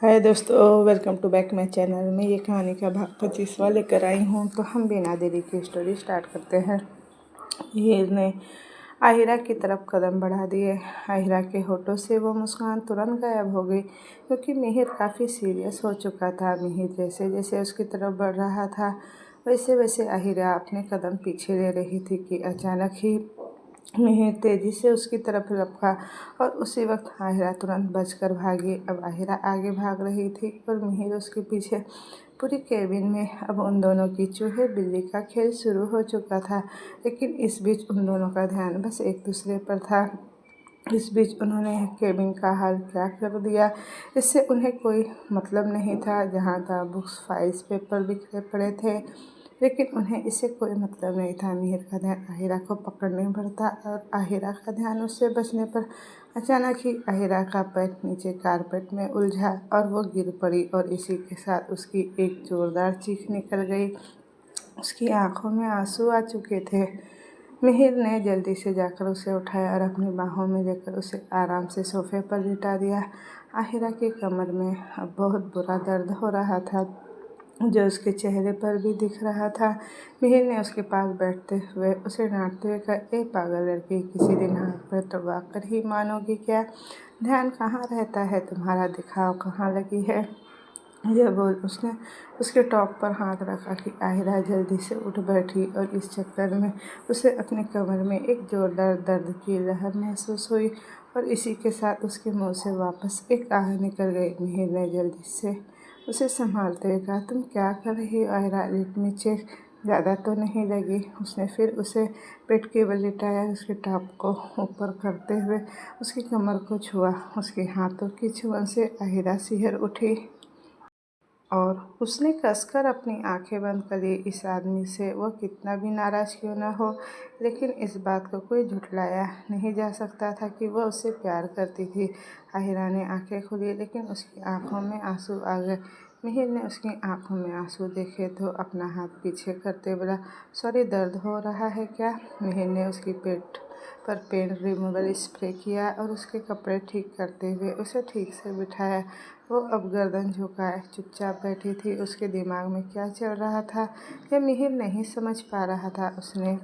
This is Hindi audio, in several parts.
हाय दोस्तों, welcome to back my channel. मैं ये कहानी का भाग 25वां लेकर आई हूँ। तो हम बिना देरी की स्टोरी स्टार्ट करते हैं। हीर ने आहिरा की तरफ कदम बढ़ा दिए। आहिरा के होठों से वो मुस्कान तुरंत गायब हो गई, क्योंकि मिहिर काफ़ी सीरियस हो चुका था। मिहिर जैसे जैसे उसकी तरफ बढ़ रहा था, वैसे वैसे आहिरा अपने कदम पीछे ले रही थी कि अचानक ही मिहिर तेजी से उसकी तरफ लपका और उसी वक्त आहिरा तुरंत बचकर भागी। अब आहिरा आगे भाग रही थी और मिहिर उसके पीछे। पूरी केबिन में अब उन दोनों की चूहे बिल्ली का खेल शुरू हो चुका था, लेकिन इस बीच उन दोनों का ध्यान बस एक दूसरे पर था। इस बीच उन्होंने केबिन का हाल क्या कर दिया, इससे उन्हें कोई मतलब नहीं था। जहाँ तहाँ बुक्स, फाइल्स, पेपर बिखरे पड़े थे, लेकिन उन्हें इससे कोई मतलब नहीं था। मिहिर का ध्यान आहिरा को पकड़ने पर था और आहिरा का ध्यान उससे बचने पर। अचानक ही आहिरा का पैर नीचे कारपेट में उलझा और वो गिर पड़ी, और इसी के साथ उसकी एक जोरदार चीख निकल गई। उसकी आंखों में आंसू आ चुके थे। मिहिर ने जल्दी से जाकर उसे उठाया और अपनी बाहों में लेकर उसे आराम से सोफे पर लिटा दिया। आहिरा की कमर में अब बहुत बुरा दर्द हो रहा था, जो उसके चेहरे पर भी दिख रहा था। मिहिर ने उसके पास बैठते हुए उसे डांटते हुए कहा, ए पागल लड़की, किसी दिन हाथ पर तुड़वा कर ही मानोगी क्या? ध्यान कहाँ रहता है तुम्हारा? दिखाओ कहाँ लगी है। यह बोल उसने उसके टॉप पर हाथ रखा कि आहिरा जल्दी से उठ बैठी, और इस चक्कर में उसे अपनी कमर में एक जोरदार दर्द की लहर महसूस हुई, और इसी के साथ उसके मुंह से वापस एक आह निकल गई। मिहिर ने जल्दी से उसे संभालते हुए कहा, तुम क्या कर रही हो आहिरा? लेट मी चेक, ज़्यादा तो नहीं लगी? उसने फिर उसे बेड के बल लिटाया, उसके टॉप को ऊपर करते हुए उसकी कमर को छुआ। उसके हाथों की छुअन से आहिरा सिहर उठी और उसने कसकर अपनी आंखें बंद कर ली। इस आदमी से वो कितना भी नाराज़ क्यों न हो, लेकिन इस बात को कोई झुठलाया नहीं जा सकता था कि वह उससे प्यार करती थी। आहिरा ने आंखें खोली, लेकिन उसकी आंखों में आंसू आ गए। मिहिर ने उसकी आंखों में आंसू देखे तो अपना हाथ पीछे करते बोला, सॉरी, दर्द हो रहा है क्या? मिहिर ने उसकी पेट पर पेन रिमूवल स्प्रे किया और उसके कपड़े ठीक करते हुए उसे ठीक से बिठाया। वो अब गर्दन झुकाए चुपचाप बैठी थी। उसके दिमाग में क्या चल रहा था, यह मिहिर नहीं समझ पा रहा था। उसने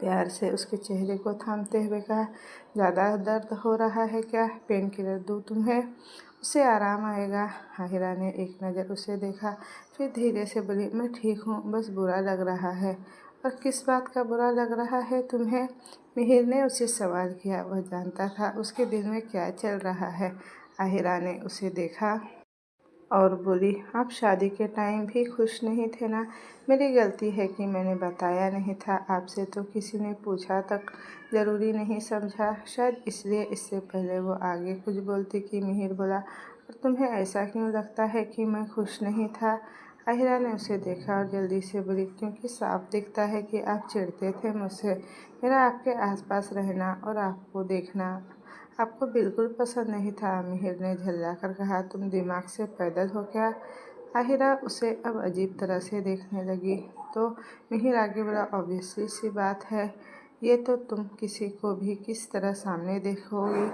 प्यार से उसके चेहरे को थामते हुए कहा, ज़्यादा दर्द हो रहा है क्या? पेन किलर दूँ तुम्हें? उससे आराम आएगा। आहिरा ने एक नज़र उसे देखा, फिर धीरे से बोली, मैं ठीक हूँ, बस बुरा लग रहा है। और किस बात का बुरा लग रहा है तुम्हें? मिहिर ने उसे सवाल किया। वह जानता था उसके दिल में क्या चल रहा है। आहिरा ने उसे देखा और बोली, आप शादी के टाइम भी खुश नहीं थे ना? मेरी गलती है कि मैंने बताया नहीं था आपसे, तो किसी ने पूछा तक ज़रूरी नहीं समझा, शायद इसलिए इससे पहले वो आगे कुछ बोलती कि मिहिर बोला, और तुम्हें ऐसा क्यों लगता है कि मैं खुश नहीं था? आहिरा ने उसे देखा और जल्दी से बोली, क्योंकि साफ दिखता है कि आप चिढ़ते थे मुझसे। मेरा आपके आसपास रहना और आपको देखना आपको बिल्कुल पसंद नहीं था। मिहिर ने झल्ला कर कहा, तुम दिमाग से पैदल हो क्या? आहिरा उसे अब अजीब तरह से देखने लगी। तो मिहिर आगे बढ़ा, ऑब्वियसली सी बात है, ये तो तुम किसी को भी किस तरह सामने देखोगी,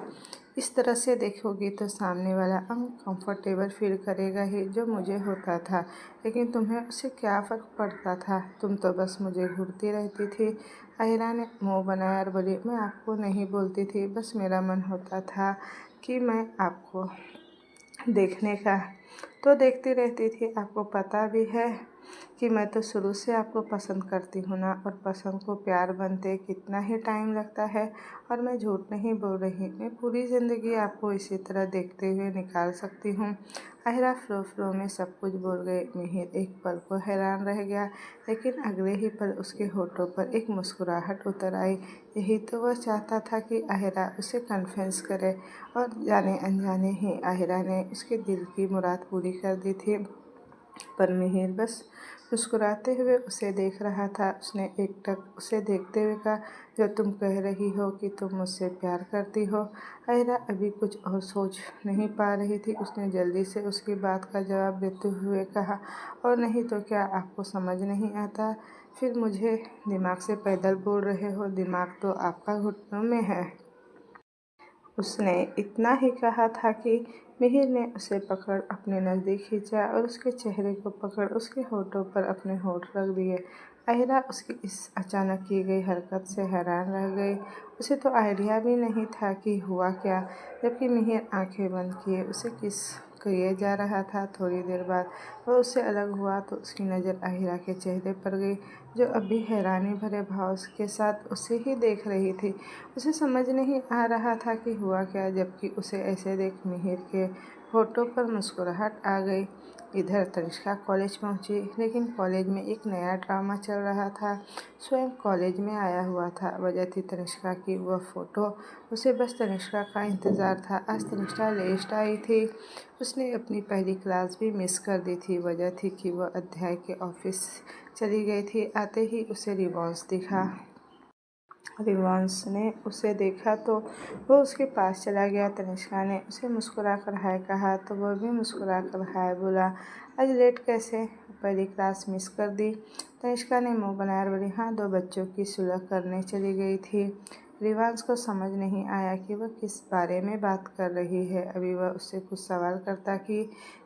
इस तरह से देखोगी तो सामने वाला अनकंफर्टेबल फील करेगा ही, जो मुझे होता था। लेकिन तुम्हें उससे क्या फ़र्क पड़ता था? तुम तो बस मुझे घूरती रहती थी। आहिरा ने मुंह बनाया और बोली, मैं आपको नहीं बोलती थी, बस मेरा मन होता था कि मैं आपको देखने का तो देखती रहती थी। आपको पता भी है कि मैं तो शुरू से आपको पसंद करती हूँ ना, और पसंद को प्यार बनते कितना ही टाइम लगता है। और मैं झूठ नहीं बोल रही, मैं पूरी ज़िंदगी आपको इसी तरह देखते हुए निकाल सकती हूँ। आहिरा फ्लो फ्लो में सब कुछ बोल गई। मिहिर एक पल को हैरान रह गया, लेकिन अगले ही पल उसके होठों पर एक मुस्कुराहट उतर आई। यही तो वह चाहता था कि आहिरा उसे कन्फेस करे, और जाने अनजाने ही आहिरा ने उसके दिल की मुराद पूरी कर दी थी। पर मिहिर बस मुस्कुराते हुए उसे देख रहा था। उसने एकटक उसे देखते हुए कहा, जो तुम कह रही हो कि तुम मुझसे प्यार करती हो? आहिरा अभी कुछ और सोच नहीं पा रही थी। उसने जल्दी से उसकी बात का जवाब देते हुए कहा, और नहीं तो क्या आपको समझ नहीं आता? फिर मुझे दिमाग से पैदल बोल रहे हो? दिमाग तो आपका घुटनों में है। उसने इतना ही कहा था कि मिहिर ने उसे पकड़ अपने नज़दीक खींचा और उसके चेहरे को पकड़ उसके होठों पर अपने होठ रख दिए। आहिरा उसकी इस अचानक की गई हरकत से हैरान रह गई। उसे तो आइडिया भी नहीं था कि हुआ क्या। जबकि मिहिर आंखें बंद किए उसे किस किए जा रहा था। थोड़ी देर बाद वह उससे अलग हुआ तो उसकी नज़र आहिरा के चेहरे पर गई, जो अब भी हैरानी भरे भाव के साथ उसे ही देख रही थी। उसे समझ नहीं आ रहा था कि हुआ क्या, जबकि उसे ऐसे देख मिहिर के होठों पर मुस्कुराहट आ गई। इधर तनिष्का कॉलेज पहुंची, लेकिन कॉलेज में एक नया ड्रामा चल रहा था। स्वयं कॉलेज में आया हुआ था। वजह थी तनिष्का की वह फ़ोटो। उसे बस तनिष्का का इंतज़ार था। आज तनिष्का लेट आई थी। उसने अपनी पहली क्लास भी मिस कर दी थी। वजह थी कि वह अध्याय के ऑफिस चली गई थी। आते ही उसे रिवॉन्स दिखा। रिवॉन्स ने उसे देखा तो वो उसके पास चला गया। तनिष्का ने उसे मुस्कुराकर हाय कहा तो वह भी मुस्कुराकर हाय बोला। आज लेट कैसे? पहली क्लास मिस कर दी। तनिष्का ने मुंह बनाया और बोली, हाँ, 2 बच्चों की सुलह करने चली गई थी। रिवांश को समझ नहीं आया कि वह किस बारे में बात कर रही है। अभी वह उससे कुछ सवाल करता कि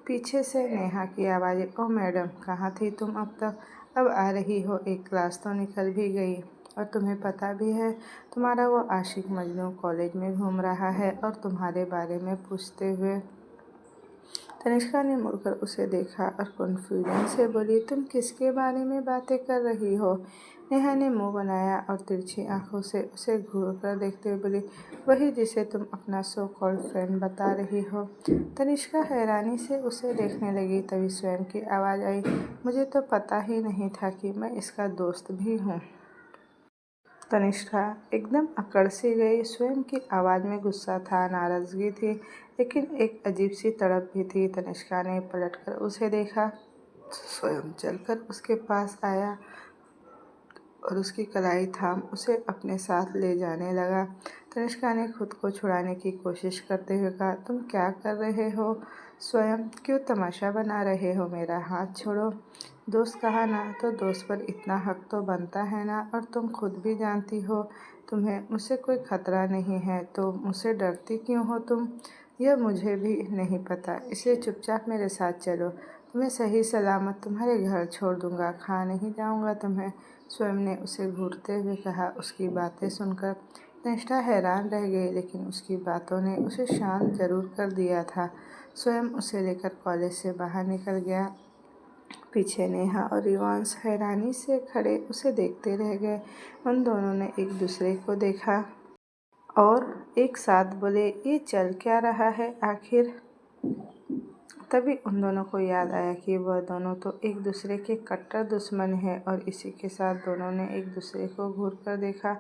पीछे से नेहा की आवाज़, ओह मैडम, कहाँ थी तुम अब तक? अब आ रही हो, एक क्लास तो निकल भी गई। और तुम्हें पता भी है, तुम्हारा वो आशिक मजनू कॉलेज में घूम रहा है और तुम्हारे बारे में पूछते हुए। तनिष्का ने मुड़कर उसे देखा और कन्फ्यूजन से बोली, तुम किसके बारे में बातें कर रही हो? नेहा ने मुंह बनाया और तिरछी आंखों से उसे घूर कर देखते हुए बोली, वही जिसे तुम अपना सो कॉल्ड फ्रेंड बता रही हो। तनिष्का हैरानी से उसे देखने लगी। तभी स्वयं की आवाज़ आई, मुझे तो पता ही नहीं था कि मैं इसका दोस्त भी हूँ। तनिष्का एकदम अकड़ सी गई। स्वयं की आवाज़ में गुस्सा था, नाराज़गी थी, लेकिन एक अजीब सी तड़प भी थी। तनिष्का ने पलटकर उसे देखा। स्वयं चलकर उसके पास आया और उसकी कलाई थाम उसे अपने साथ ले जाने लगा। तनिष्का ने खुद को छुड़ाने की कोशिश करते हुए कहा, तुम क्या कर रहे हो? स्वयं, क्यों तमाशा बना रहे हो? मेरा हाथ छोड़ो। दोस्त कहा ना, तो दोस्त पर इतना हक तो बनता है ना। और तुम खुद भी जानती हो तुम्हें मुझसे कोई खतरा नहीं है, तो मुझसे डरती क्यों हो तुम? यह मुझे भी नहीं पता, इसलिए चुपचाप मेरे साथ चलो। तुम्हें सही सलामत तुम्हारे घर छोड़ दूंगा, खा नहीं जाऊंगा तुम्हें। स्वयं ने उसे घूरते हुए कहा। उसकी बातें सुनकर तनिष्का हैरान रह गई, लेकिन उसकी बातों ने उसे शांत जरूर कर दिया था। स्वयं उसे लेकर कॉलेज से बाहर निकल गया। पीछे नेहा और रिवांश हैरानी से खड़े उसे देखते रह गए। उन दोनों ने एक दूसरे को देखा और एक साथ बोले, ये चल क्या रहा है आखिर? तभी उन दोनों को याद आया कि वह दोनों तो एक दूसरे के कट्टर दुश्मन हैं और इसी के साथ दोनों ने एक दूसरे को घूर कर देखा।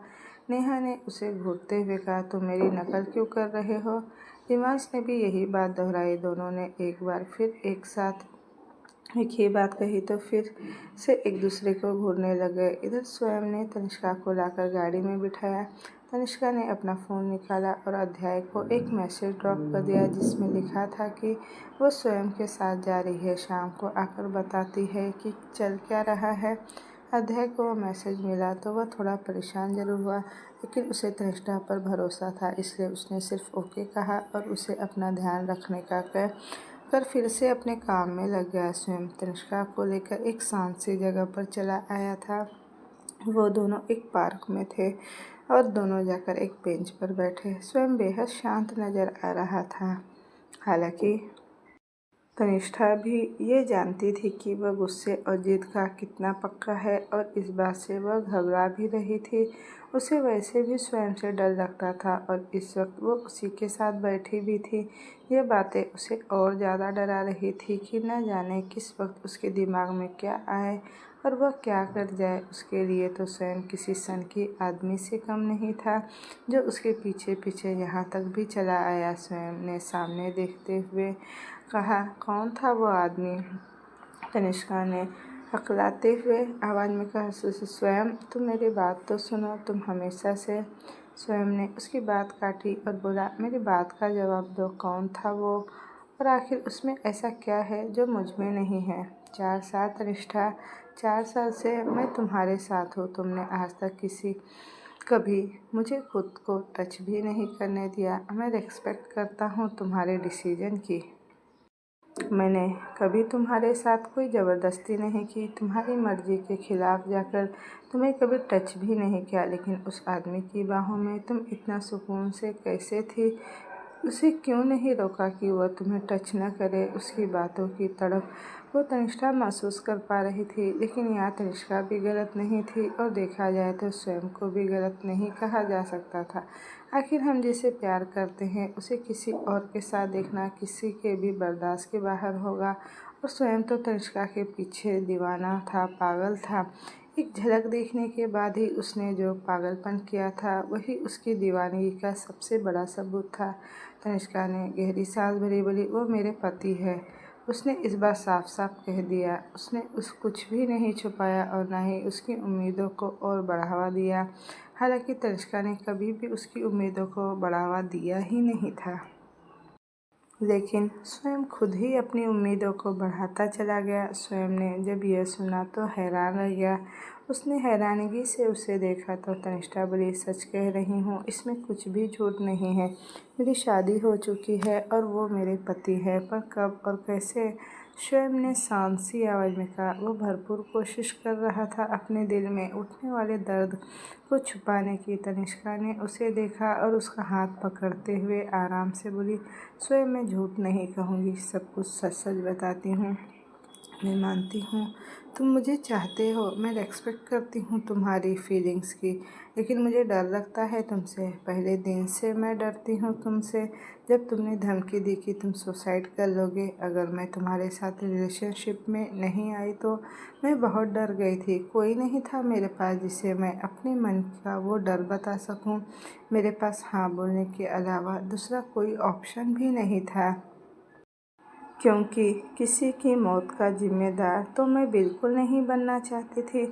नेहा ने उसे घूरते हुए कहा, तुम मेरी नकल क्यों कर रहे हो? रिवांश ने भी यही बात दोहराई। दोनों ने एक बार फिर एक साथ एक ही बात कही तो फिर से एक दूसरे को घूरने लगे। इधर स्वयं ने तनिष्का को लाकर गाड़ी में बिठाया। तनिष्का ने अपना फ़ोन निकाला और अध्याय को एक मैसेज ड्रॉप कर दिया, जिसमें लिखा था कि वो स्वयं के साथ जा रही है, शाम को आकर बताती है कि चल क्या रहा है। अध्याय को वो मैसेज मिला तो वह थोड़ा परेशान जरूर हुआ, लेकिन उसे तनिष्का पर भरोसा था, इसलिए उसने सिर्फ ओके कहा और उसे अपना ध्यान रखने का कर फिर से अपने काम में लग गया। स्वयं तनिष्का को लेकर एक शांत सी जगह पर चला आया था। वो दोनों एक पार्क में थे और दोनों जाकर एक बेंच पर बैठे। स्वयं बेहद शांत नजर आ रहा था। हालांकि तनिष्का भी ये जानती थी कि वह गुस्से और जिद का कितना पक्का है और इस बात से वह घबरा भी रही थी। उसे वैसे भी स्वयं से डर लगता था और इस वक्त वो उसी के साथ बैठी भी थी। ये बातें उसे और ज़्यादा डरा रही थी कि न जाने किस वक्त उसके दिमाग में क्या आए और वह क्या कर जाए। उसके लिए तो स्वयं किसी सनकी आदमी से कम नहीं था, जो उसके पीछे पीछे यहाँ तक भी चला आया। स्वयं ने सामने देखते हुए कहा, कौन था वो आदमी? तनिष्का ने हकलाते हुए आवाज़ में कहा, स्वयं, तुम मेरी बात तो सुनो, तुम हमेशा से। स्वयं ने उसकी बात काटी और बोला, मेरी बात का जवाब दो, कौन था वो? और आखिर उसमें ऐसा क्या है जो मुझ में नहीं है? 4 साल तनिष्का, 4 साल से मैं तुम्हारे साथ हूँ। तुमने आज तक किसी कभी मुझे खुद को टच भी नहीं करने दिया। मैं रिस्पेक्ट करता हूँ तुम्हारे डिसीजन की। मैंने कभी तुम्हारे साथ कोई ज़बरदस्ती नहीं की, तुम्हारी मर्ज़ी के ख़िलाफ़ जाकर तुम्हें कभी टच भी नहीं किया। लेकिन उस आदमी की बाहों में तुम इतना सुकून से कैसे थी? उसे क्यों नहीं रोका कि वह तुम्हें टच न करे? उसकी बातों की तड़प वो तनिष्का महसूस कर पा रही थी। लेकिन यहाँ तनिष्का भी गलत नहीं थी और देखा जाए तो स्वयं को भी गलत नहीं कहा जा सकता था। आखिर हम जिसे प्यार करते हैं उसे किसी और के साथ देखना किसी के भी बर्दाश्त के बाहर होगा। और स्वयं तो तनिष्का के पीछे दीवाना था, पागल था। एक झलक देखने के बाद ही उसने जो पागलपन किया था वही उसकी दीवानगी का सबसे बड़ा सबूत था। तनिष्का ने गहरी सांस भरी, बोली, वो मेरे पति है। उसने इस बार साफ साफ कह दिया। उसने कुछ भी नहीं छुपाया और न ही उसकी उम्मीदों को और बढ़ावा दिया। हालांकि तनिष्का ने कभी भी उसकी उम्मीदों को बढ़ावा दिया ही नहीं था, लेकिन स्वयं खुद ही अपनी उम्मीदों को बढ़ाता चला गया। स्वयं ने जब यह सुना तो हैरान रह गया। उसने हैरानगी से उसे देखा तो तनिष्का बोली, सच कह रही हूँ, इसमें कुछ भी झूठ नहीं है। मेरी शादी हो चुकी है और वो मेरे पति है, पर कब और कैसे? स्वयं ने शांत सी आवाज़ में कहा। वो भरपूर कोशिश कर रहा था अपने दिल में उठने वाले दर्द को छुपाने की। तनिष्का ने उसे देखा और उसका हाथ पकड़ते हुए आराम से बोली, स्वयं मैं झूठ नहीं कहूँगी, सब कुछ सच सच बताती हूँ। मैं मानती हूँ तुम मुझे चाहते हो, मैं रेस्पेक्ट करती हूँ तुम्हारी फीलिंग्स की, लेकिन मुझे डर लगता है तुमसे। पहले दिन से मैं डरती हूँ तुमसे। जब तुमने धमकी दी कि तुम सुसाइड कर लोगे अगर मैं तुम्हारे साथ रिलेशनशिप में नहीं आई तो मैं बहुत डर गई थी। कोई नहीं था मेरे पास जिसे मैं अपने मन का वो डर बता सकूं। मेरे पास हाँ बोलने के अलावा दूसरा कोई ऑप्शन भी नहीं था, क्योंकि किसी की मौत का जिम्मेदार तो मैं बिल्कुल नहीं बनना चाहती थी।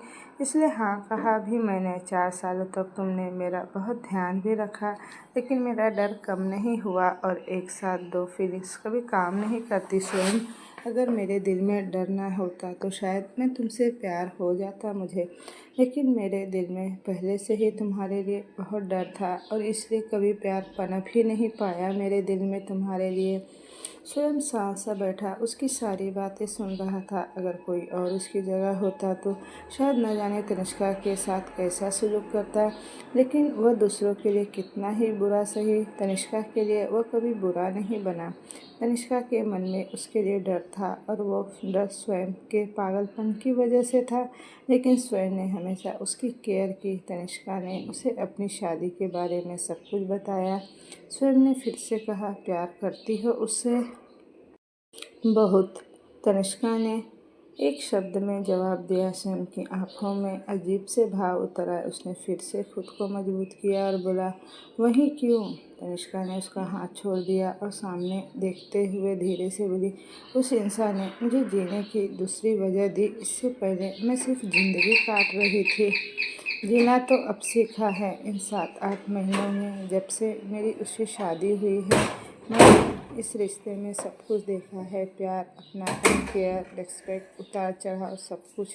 इसलिए हाँ कहा भी मैंने। 4 सालों तक तुमने मेरा बहुत ध्यान भी रखा, लेकिन मेरा डर कम नहीं हुआ। और एक साथ दो फीलिंग्स कभी काम नहीं करती स्वयं। अगर मेरे दिल में डर ना होता तो शायद मैं तुमसे प्यार हो जाता मुझे, लेकिन मेरे दिल में पहले से ही तुम्हारे लिए बहुत डर था और इसलिए कभी प्यार पनप ही नहीं पाया मेरे दिल में तुम्हारे लिए। स्वयं शांत सा बैठा उसकी सारी बातें सुन रहा था। अगर कोई और उसकी जगह होता तो शायद न जाने तनिष्का के साथ कैसा सलूक करता, लेकिन वह दूसरों के लिए कितना ही बुरा सही, तनिष्का के लिए वह कभी बुरा नहीं बना। तनिष्का के मन में उसके लिए डर था और वो डर स्वयं के पागलपन की वजह से था, लेकिन स्वयं ने हमेशा उसकी केयर की। तनिष्का ने उसे अपनी शादी के बारे में सब कुछ बताया। स्वयं ने फिर से कहा, प्यार करती हो उससे? बहुत। तनिष्का ने एक शब्द में जवाब दिया। स्वयं की आंखों में अजीब से भाव उतर आए। उसने फिर से खुद को मजबूत किया और बोला, वही क्यों? तनिष्का ने उसका हाथ छोड़ दिया और सामने देखते हुए धीरे से बोली, उस इंसान ने मुझे जीने की दूसरी वजह दी। इससे पहले मैं सिर्फ ज़िंदगी काट रही थी। जीना तो अब सीखा है। इन 7-8 महीनों में जब से मेरी उससे शादी हुई है, मैंने इस रिश्ते में सब कुछ देखा है। प्यार, अपनापन, केयर, रिस्पेक्ट, उतार चढ़ाव, सब कुछ।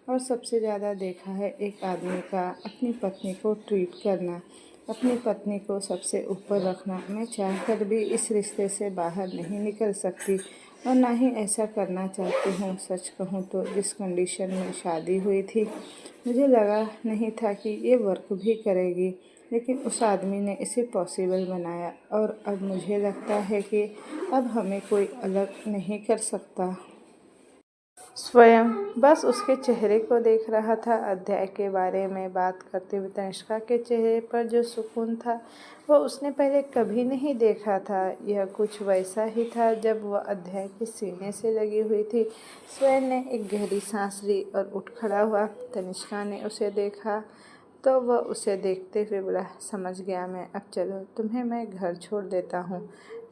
और सबसे ज़्यादा देखा है एक आदमी का अपनी पत्नी को ट्रीट करना, अपनी पत्नी को सबसे ऊपर रखना। मैं चाहकर भी इस रिश्ते से बाहर नहीं निकल सकती और ना ही ऐसा करना चाहती हूँ। सच कहूँ तो जिस कंडीशन में शादी हुई थी मुझे लगा नहीं था कि ये वर्क भी करेगी, लेकिन उस आदमी ने इसे पॉसिबल बनाया और अब मुझे लगता है कि अब हमें कोई अलग नहीं कर सकता। स्वयं बस उसके चेहरे को देख रहा था। अध्याय के बारे में बात करते हुए तनिष्का के चेहरे पर जो सुकून था वो उसने पहले कभी नहीं देखा था। यह कुछ वैसा ही था जब वह अध्याय के सीने से लगी हुई थी। स्वयं ने एक गहरी सांस ली और उठ खड़ा हुआ। तनिष्का ने उसे देखा तो वह उसे देखते हुए बोला, समझ गया मैं, अब चलो तुम्हें मैं घर छोड़ देता हूँ।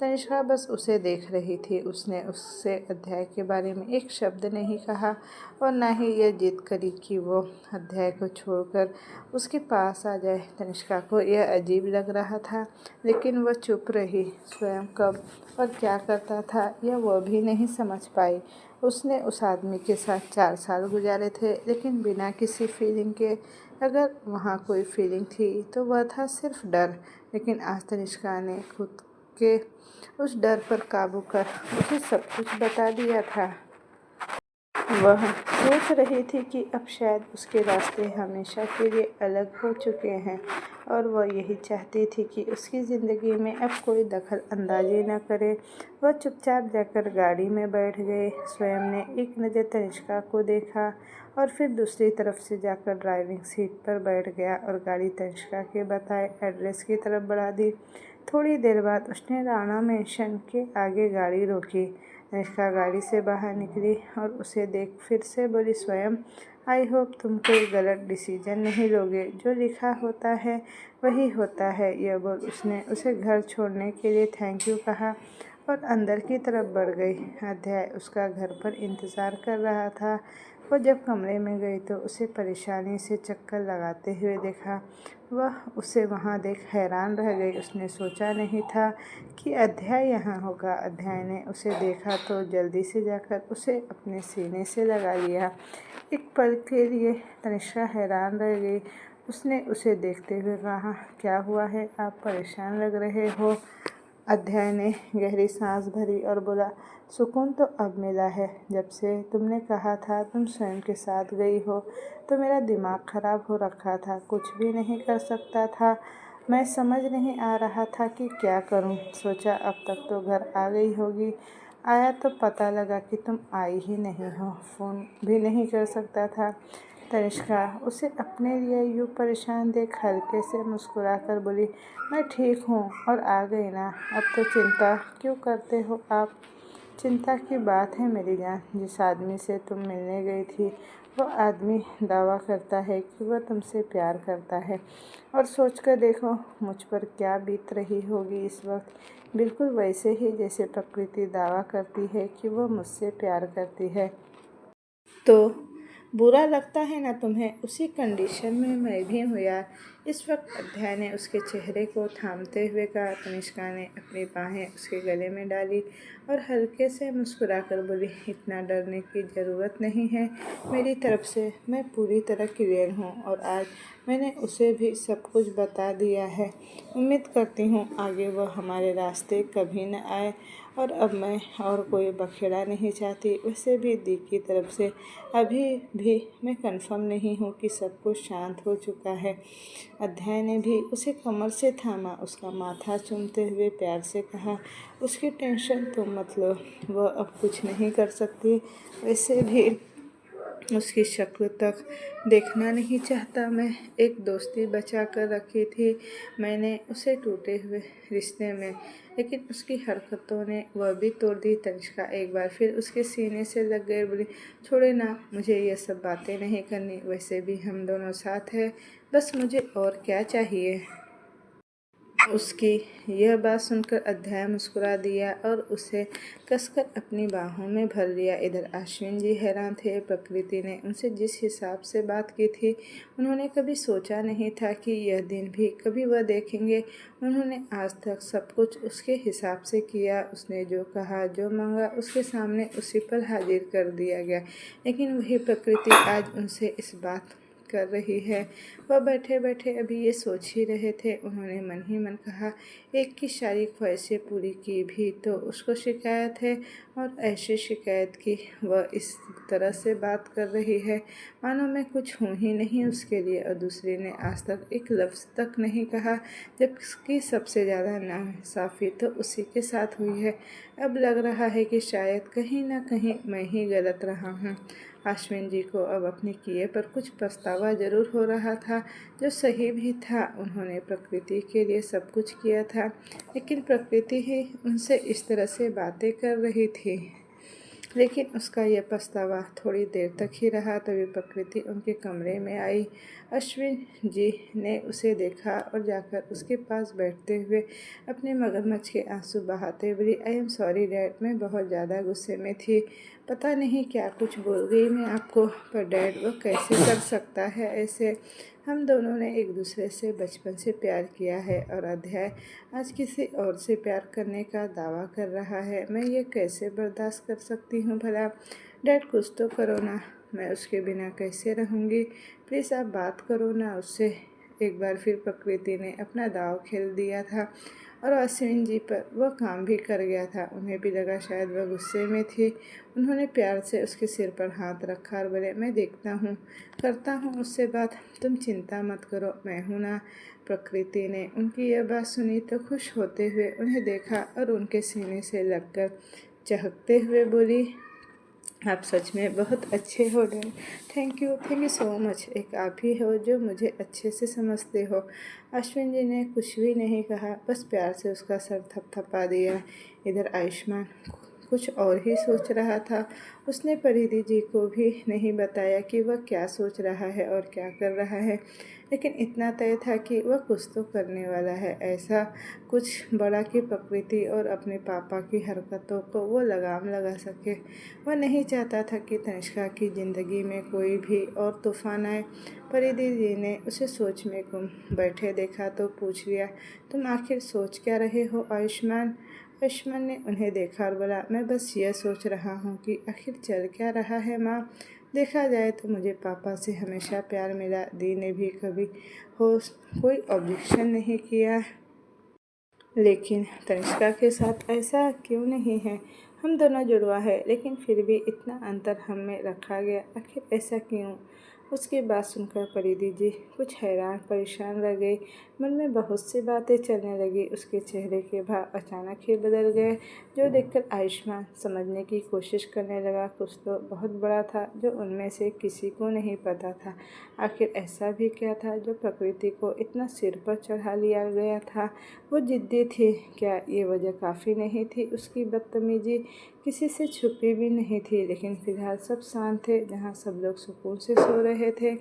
तनिष्का बस उसे देख रही थी। उसने उससे अध्याय के बारे में एक शब्द नहीं कहा और ना ही यह जिद करी कि वो अध्याय को छोड़कर उसके पास आ जाए। तनिष्का को यह अजीब लग रहा था, लेकिन वह चुप रही। स्वयं कब और क्या करता था यह वह भी नहीं समझ पाई। उसने उस आदमी के साथ 4 साल गुजारे थे, लेकिन बिना किसी फीलिंग के। अगर वहाँ कोई फीलिंग थी तो वह था सिर्फ डर। लेकिन आज तनिष्का ने खुद के उस डर पर काबू कर उसे सब कुछ बता दिया था। वह सोच रही थी कि अब शायद उसके रास्ते हमेशा के लिए अलग हो चुके हैं और वह यही चाहती थी कि उसकी ज़िंदगी में अब कोई दखल अंदाजी न करे। वह चुपचाप जाकर गाड़ी में बैठ गई। स्वयं ने एक नज़र तनिष्का को देखा और फिर दूसरी तरफ से जाकर ड्राइविंग सीट पर बैठ गया और गाड़ी तनिष्का के बताए एड्रेस की तरफ बढ़ा दी। थोड़ी देर बाद उसने राणा मैंशन के आगे गाड़ी रोकी। तनिष्का गाड़ी से बाहर निकली और उसे देख फिर से बोली, स्वयं आई होप तुम कोई गलत डिसीजन नहीं लोगे। जो लिखा होता है वही होता है। यह बोल उसने उसे घर छोड़ने के लिए थैंक यू कहा और अंदर की तरफ बढ़ गई। अध्याय उसका घर पर इंतज़ार कर रहा था। वो जब कमरे में गई तो उसे परेशानी से चक्कर लगाते हुए देखा। वह उसे वहाँ देख हैरान रह गई। उसने सोचा नहीं था कि अध्याय यहाँ होगा। अध्याय ने उसे देखा तो जल्दी से जाकर उसे अपने सीने से लगा लिया। एक पल के लिए तनिष्का हैरान रह गई। उसने उसे देखते हुए कहा, क्या हुआ है, आप परेशान लग रहे हो। अध्याय ने गहरी सांस भरी और बोला, सुकून तो अब मिला है। जब से तुमने कहा था तुम स्वयं के साथ गई हो तो मेरा दिमाग खराब हो रखा था, कुछ भी नहीं कर सकता था। मैं समझ नहीं आ रहा था कि क्या करूं। सोचा अब तक तो घर आ गई होगी। आया तो पता लगा कि तुम आई ही नहीं हो। फ़ोन भी नहीं कर सकता था। तनिष्का उसे अपने लिए यूँ परेशान देख हल्के से मुस्कुरा कर बोली, मैं ठीक हूँ और आ गई ना। अब तो चिंता क्यों करते हो आप। चिंता की बात है मेरी जान। जिस आदमी से तुम मिलने गई थी वो आदमी दावा करता है कि वह तुमसे प्यार करता है और सोच कर देखो मुझ पर क्या बीत रही होगी इस वक्त। बिल्कुल वैसे ही जैसे प्रकृति दावा करती है कि वह मुझसे प्यार करती है। तो बुरा लगता है ना तुम्हें। उसी कंडीशन में मैं भी हूँ यार। इस वक्त अध्याय ने उसके चेहरे को थामते हुए कहा। तनिष्का ने अपनी बाहें उसके गले में डाली और हल्के से मुस्कुरा कर बोली, इतना डरने की ज़रूरत नहीं है मेरी तरफ से। मैं पूरी तरह क्लियर हूँ और आज मैंने उसे भी सब कुछ बता दिया है। उम्मीद करती हूँ आगे वह हमारे रास्ते कभी न आए। और अब मैं और कोई बखेड़ा नहीं चाहती। वैसे भी दी की तरफ से अभी भी मैं कंफर्म नहीं हूँ कि सब कुछ शांत हो चुका है। अध्याय ने भी उसे कमर से थामा, उसका माथा चूमते हुए प्यार से कहा, उसकी टेंशन तुम मत लो, वह अब कुछ नहीं कर सकती। वैसे भी उसकी शक्ल तक देखना नहीं चाहता मैं। एक दोस्ती बचा कर रखी थी मैंने उसे टूटे हुए रिश्ते में, लेकिन उसकी हरकतों ने वह भी तोड़ दी। तनिष्का एक बार फिर उसके सीने से लग गई, बोली, छोड़े ना, मुझे ये सब बातें नहीं करनी। वैसे भी हम दोनों साथ हैं, बस मुझे और क्या चाहिए। उसकी यह बात सुनकर अध्याय मुस्कुरा दिया और उसे कसकर अपनी बाहों में भर लिया। इधर अश्विन जी हैरान थे। प्रकृति ने उनसे जिस हिसाब से बात की थी उन्होंने कभी सोचा नहीं था कि यह दिन भी कभी वह देखेंगे। उन्होंने आज तक सब कुछ उसके हिसाब से किया। उसने जो कहा जो मांगा उसके सामने उसी पर हाजिर कर दिया गया, लेकिन वही प्रकृति आज उनसे इस बात कर रही है। वह बैठे बैठे अभी ये सोच ही रहे थे। उन्होंने मन ही मन कहा, एक की सारी ख्वाहिशें पूरी की भी तो उसको शिकायत है, और ऐसी शिकायत की वह इस तरह से बात कर रही है मानो मैं कुछ हूँ ही नहीं उसके लिए। और दूसरी ने आज तक एक लफ्ज़ तक नहीं कहा, जबकि सबसे ज़्यादा नाइंसाफ़ी तो उसी के साथ हुई है। अब लग रहा है कि शायद कहीं ना कहीं मैं ही गलत रहा हूँ। अश्विन जी को अब अपने किए पर कुछ पछतावा जरूर हो रहा था, जो सही भी था। उन्होंने प्रकृति के लिए सब कुछ किया था, लेकिन प्रकृति ही उनसे इस तरह से बातें कर रही थी। लेकिन उसका यह पछतावा थोड़ी देर तक ही रहा। तभी प्रकृति उनके कमरे में आई। अश्विन जी ने उसे देखा और जाकर उसके पास बैठते हुए अपने मगरमच्छ के आंसू बहाते बोली, आई एम सॉरी डैड, मैं बहुत ज़्यादा गुस्से में थी। पता नहीं क्या कुछ बोल गई मैं आपको, पर डैड वो कैसे कर सकता है ऐसे। हम दोनों ने एक दूसरे से बचपन से प्यार किया है और अध्याय आज किसी और से प्यार करने का दावा कर रहा है। मैं ये कैसे बर्दाश्त कर सकती हूँ भला। डैड कुछ तो करो ना, मैं उसके बिना कैसे रहूँगी। प्लीज़ आप बात करो ना उससे। एक बार फिर प्रकृति ने अपना दाव खेल दिया था और अश्विन जी पर वह काम भी कर गया था। उन्हें भी लगा शायद वह गुस्से में थी। उन्होंने प्यार से उसके सिर पर हाथ रखा और बोले, मैं देखता हूँ, करता हूँ उससे बात, तुम चिंता मत करो, मैं हूँ ना। प्रकृति ने उनकी यह बात सुनी तो खुश होते हुए उन्हें देखा और उनके सीने से लगकर चहकते हुए बोली, आप सच में बहुत अच्छे हो dad. Thank you so much. एक आप ही हो जो मुझे अच्छे से समझते हो। अश्विन जी ने कुछ भी नहीं कहा, बस प्यार से उसका सर थपथपा दिया। इधर आयुष्मान कुछ और ही सोच रहा था। उसने परिधि जी को भी नहीं बताया कि वह क्या सोच रहा है और क्या कर रहा है, लेकिन इतना तय था कि वह कुछ तो करने वाला है, ऐसा कुछ बड़ा कि प्रकृति और अपने पापा की हरकतों को वो लगाम लगा सके। वह नहीं चाहता था कि तनिष्का की ज़िंदगी में कोई भी और तूफान आए। परिधि जी ने उसे सोच में गुम बैठे देखा तो पूछ लिया, तुम आखिर सोच क्या रहे हो आयुष्मान। आयुष्मान ने उन्हें देखा और बोला, मैं बस यह सोच रहा हूँ कि आखिर चल क्या रहा है माँ। देखा जाए तो मुझे पापा से हमेशा प्यार मिला। दी ने भी कभी हो कोई ऑब्जेक्शन नहीं किया, लेकिन तनिष्का के साथ ऐसा क्यों नहीं है। हम दोनों जुड़वा है, लेकिन फिर भी इतना अंतर हम में रखा गया, आखिर ऐसा क्यों। उसकी बात सुनकर परिधि जी कुछ हैरान परेशान रह गई। मन में बहुत सी बातें चलने लगी। उसके चेहरे के भाव अचानक ही बदल गए, जो देखकर आयुष्मान समझने की कोशिश करने लगा। कुछ तो बहुत बड़ा था जो उनमें से किसी को नहीं पता था। आखिर ऐसा भी क्या था जो प्रकृति को इतना सिर पर चढ़ा लिया गया था। वो जिद्दी थी, क्या ये वजह काफ़ी नहीं थी। उसकी बदतमीजी किसी से छुपी भी नहीं थी, लेकिन फिलहाल सब शांत थे। जहाँ सब लोग सुकून से सो रहे थे,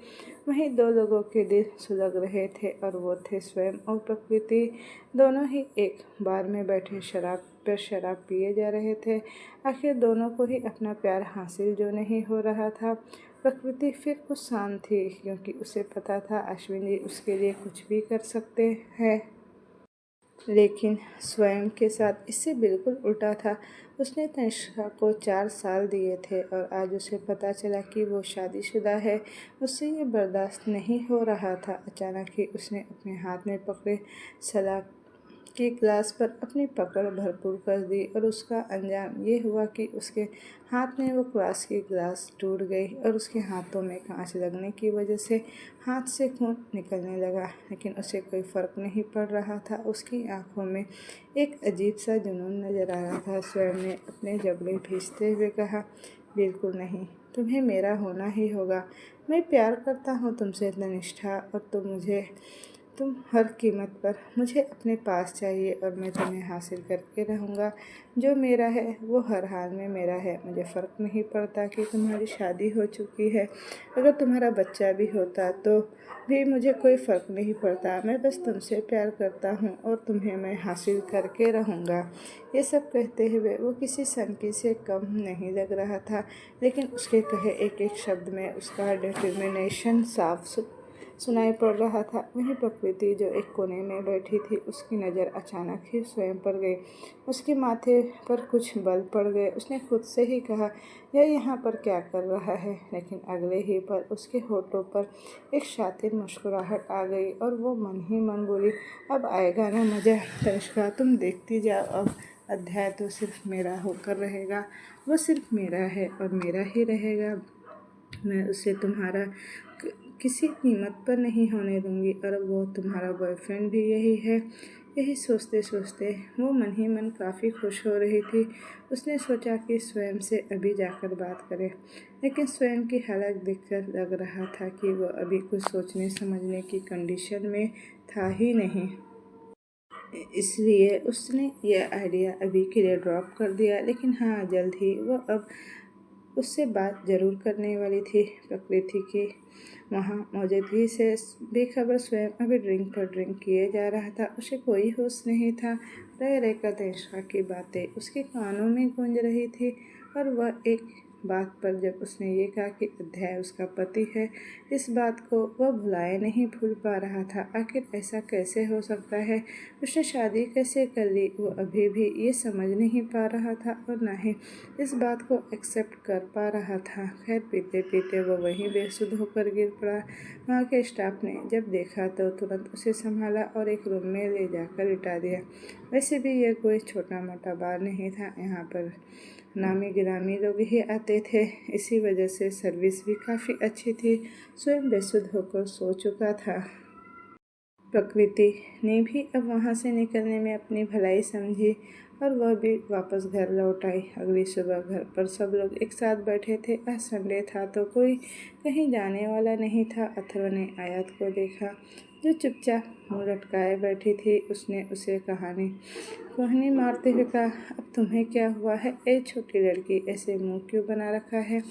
वहीं दो लोगों के दिल सुलग रहे थे, और वो थे स्वयं और प्रकृति। दोनों ही एक बार में बैठे शराब पर शराब पिए जा रहे थे। आखिर दोनों को ही अपना प्यार हासिल जो नहीं हो रहा था। प्रकृति फिर कुछ शांत थी, क्योंकि उसे पता था अश्विन जी उसके लिए कुछ भी कर सकते हैं। लेकिन स्वयं के साथ इससे बिल्कुल उल्टा था। उसने तनिष्का को 4 साल दिए थे और आज उसे पता चला कि वो शादीशुदा है। उससे ये बर्दाश्त नहीं हो रहा था। अचानक ही उसने अपने हाथ में पकड़े सलाद की ग्लास पर अपनी पकड़ भरपूर कर दी, और उसका अंजाम ये हुआ कि उसके हाथ में वो ग्लास की ग्लास टूट गई और उसके हाथों में कांच लगने की वजह से हाथ से खून निकलने लगा। लेकिन उसे कोई फ़र्क नहीं पड़ रहा था। उसकी आंखों में एक अजीब सा जुनून नज़र आ रहा था। स्वयं ने अपने जबड़े भींचते हुए कहा, बिल्कुल नहीं, तुम्हें मेरा होना ही होगा। मैं प्यार करता हूँ तुमसे तनिष्ठा, और तुम हर कीमत पर मुझे अपने पास चाहिए, और मैं तुम्हें हासिल करके रहूँगा। जो मेरा है वो हर हाल में मेरा है। मुझे फ़र्क नहीं पड़ता कि तुम्हारी शादी हो चुकी है। अगर तुम्हारा बच्चा भी होता तो भी मुझे कोई फ़र्क नहीं पड़ता। मैं बस तुमसे प्यार करता हूँ और तुम्हें मैं हासिल करके रहूँगा। ये सब कहते हुए वो किसी सनकी से कम नहीं लग रहा था, लेकिन उसके कहे एक एक शब्द में उसका डिटर्मिनेशन साफ सुनाई पड़ रहा था। वहीं प्रकृति जो एक कोने में बैठी थी, उसकी नज़र अचानक ही स्वयं पर गई। उसके माथे पर कुछ बल पड़ गए। उसने खुद से ही कहा, यह यहाँ पर क्या कर रहा है। लेकिन अगले ही पर उसके होठों पर एक शातिर मुस्कुराहट आ गई और वो मन ही मन बोली, अब आएगा ना मज़ा। तनिष्का तुम देखती जाओ, अब अध्याय तो सिर्फ मेरा होकर रहेगा। वो सिर्फ मेरा है और मेरा ही रहेगा। मैं उसे तुम्हारा किसी कीमत पर नहीं होने दूंगी, और वो तुम्हारा बॉयफ्रेंड भी यही है। यही सोचते सोचते वो मन ही मन काफ़ी खुश हो रही थी। उसने सोचा कि स्वयं से अभी जाकर बात करे, लेकिन स्वयं की हालत देखकर लग रहा था कि वो अभी कुछ सोचने समझने की कंडीशन में था ही नहीं। इसलिए उसने यह आइडिया अभी के लिए ड्रॉप कर दिया। लेकिन हाँ, जल्द ही वो अब उससे बात जरूर करने वाली थी। प्रकृति की वहाँ मौजूदगी से बेखबर स्वयं अभी ड्रिंक पर ड्रिंक किए जा रहा था। उसे कोई होश नहीं था। रह रहकर तनिष्का की बातें उसके कानों में गूंज रही थी और वह एक बात पर जब उसने ये कहा कि अध्याय उसका पति है, इस बात को वह भुलाए भूल पा रहा था। आखिर ऐसा कैसे हो सकता है? उसने शादी कैसे कर ली? वो अभी भी ये समझ नहीं पा रहा था और न ही इस बात को एक्सेप्ट कर पा रहा था। खैर पीते पीते वो वहीं बेसुध होकर गिर पड़ा। वहाँ के स्टाफ ने जब देखा तो तुरंत उसे संभाला और एक रूम में ले जाकर लिटा दिया। वैसे भी यह कोई छोटा मोटा बार नहीं था। यहाँ पर नामी गिरामी लोग ही आते थे। इसी वजह से सर्विस भी काफ़ी अच्छी थी। स्वयं बेसुध होकर सो चुका था। प्रकृति ने भी अब वहाँ से निकलने में अपनी भलाई समझी और वह भी वापस घर लौट आई। अगली सुबह घर पर सब लोग एक साथ बैठे थे। आज संडे था तो कोई कहीं जाने वाला नहीं था। अथर्व ने आयत को देखा जो चुपचाप मुँह लटकाए बैठी थी। उसने उसे कहानी मारते हुए कहा, अब तुम्हें क्या हुआ है? ए छोटी लड़की, ऐसे मुंह क्यों बना रखा है?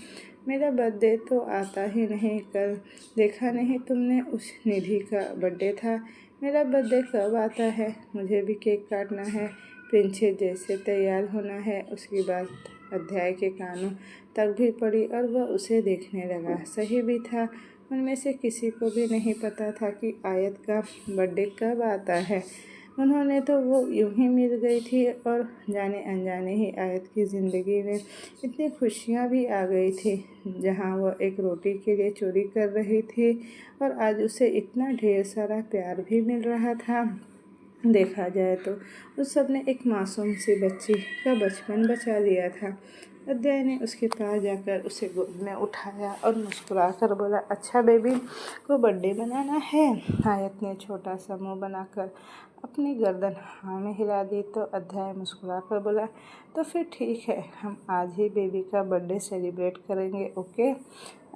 मेरा बर्थडे तो आता ही नहीं। कल देखा नहीं तुमने? उस निधि का बर्थडे था। मेरा बर्थडे कब आता है? मुझे भी केक काटना है, प्रिंसेस जैसे तैयार होना है। उसकी बात अध्याय के कानों तक भी पड़ी और वह उसे देखने लगा। सही भी था। उनमें से किसी को भी नहीं पता था कि आयत का बर्थडे कब आता है। उन्होंने तो वो यूं ही मिल गई थी और जाने अनजाने ही आयत की ज़िंदगी में इतनी खुशियाँ भी आ गई थी। जहाँ वह एक रोटी के लिए चोरी कर रही थी और आज उसे इतना ढेर सारा प्यार भी मिल रहा था। देखा जाए तो उस सब ने एक मासूम सी बच्ची का बचपन बचा लिया था। अध्याय ने उसके पास जाकर उसे गोद में उठाया और मुस्कुरा कर बोला, अच्छा बेबी को बर्थडे बनाना है? आयत ने छोटा सा मुँह बनाकर अपनी गर्दन हाँ में हिला दी तो अध्याय मुस्कुरा कर बोला, तो फिर ठीक है, हम आज ही बेबी का बर्थडे सेलिब्रेट करेंगे, ओके?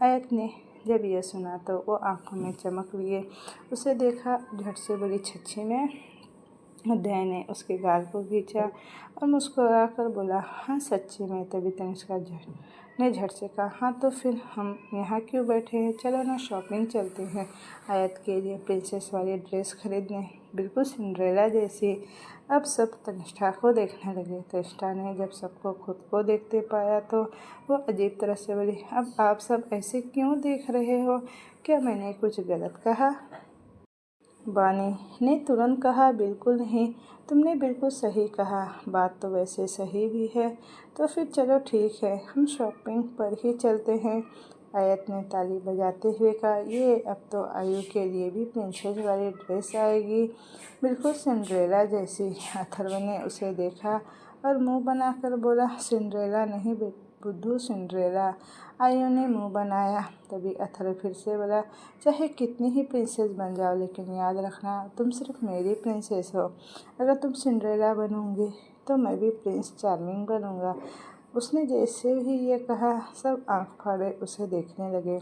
आयत ने जब यह सुना तो वो आंखों में चमक लिए उसे देखा। झट से बोली, छच्छी में? अध्याय ने उसके गाल को खींचा और मुस्कुरा कर बोला, हाँ सच्ची में। तभी तनिष्का ने झट से कहा, हाँ तो फिर हम यहाँ क्यों बैठे हैं? चलो ना शॉपिंग चलते हैं आयत के लिए प्रिंसेस वाली ड्रेस खरीदने, बिल्कुल सिंड्रेला जैसी। अब सब तनिष्का को देखने लगे। तनिष्का ने जब सबको खुद को देखते पाया तो वो अजीब तरह से बोली, अब आप सब ऐसे क्यों देख रहे हो? क्या मैंने कुछ गलत कहा? बानी ने तुरंत कहा, बिल्कुल नहीं, तुमने बिल्कुल सही कहा। बात तो वैसे सही भी है। तो फिर चलो ठीक है, हम शॉपिंग पर ही चलते हैं। आयत ने ताली बजाते हुए कहा, ये अब तो आयु के लिए भी प्रिंसेस वाली ड्रेस आएगी, बिल्कुल सिंड्रेला जैसी। अथर्व ने उसे देखा और मुंह बनाकर बोला, सिंड्रेला नहीं बुद्धू, सिंड्रेला। आयु ने मुंह बनाया। तभी अथर्व फिर से बोला, चाहे कितनी ही प्रिंसेस बन जाओ, लेकिन याद रखना तुम सिर्फ मेरी प्रिंसेस हो। अगर तुम सिंड्रेला बनोगी तो मैं भी प्रिंस चार्मिंग बनूंगा। उसने जैसे ही ये कहा सब आंख फाड़े उसे देखने लगे।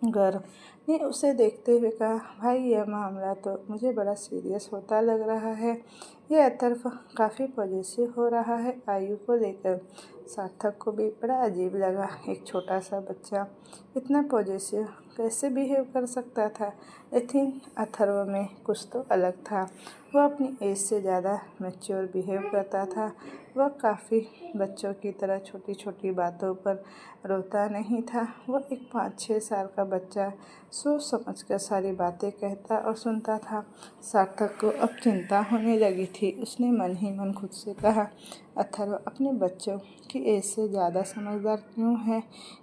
गर्व ने उसे देखते हुए कहा, भाई यह मामला तो मुझे बड़ा सीरियस होता लग रहा है। यह अथर्व काफ़ी पॉजिटिव हो रहा है आयु को लेकर। सार्थक को भी बड़ा अजीब लगा। एक छोटा सा बच्चा इतना पॉजिटिव कैसे बिहेव कर सकता था? लेकिन अथर्व में कुछ तो अलग था। वह अपनी एज से ज़्यादा मैच्योर बिहेव करता था। वह काफ़ी बच्चों की तरह छोटी छोटी बातों पर रोता नहीं था। वह एक 5-6 साल का बच्चा सोच समझ कर सारी बातें कहता और सुनता था। सार्थक को अब चिंता होने लगी थी। उसने मन ही मन खुद से कहा, अथर्व अपने बच्चों की एज से ज़्यादा समझदार क्यों है?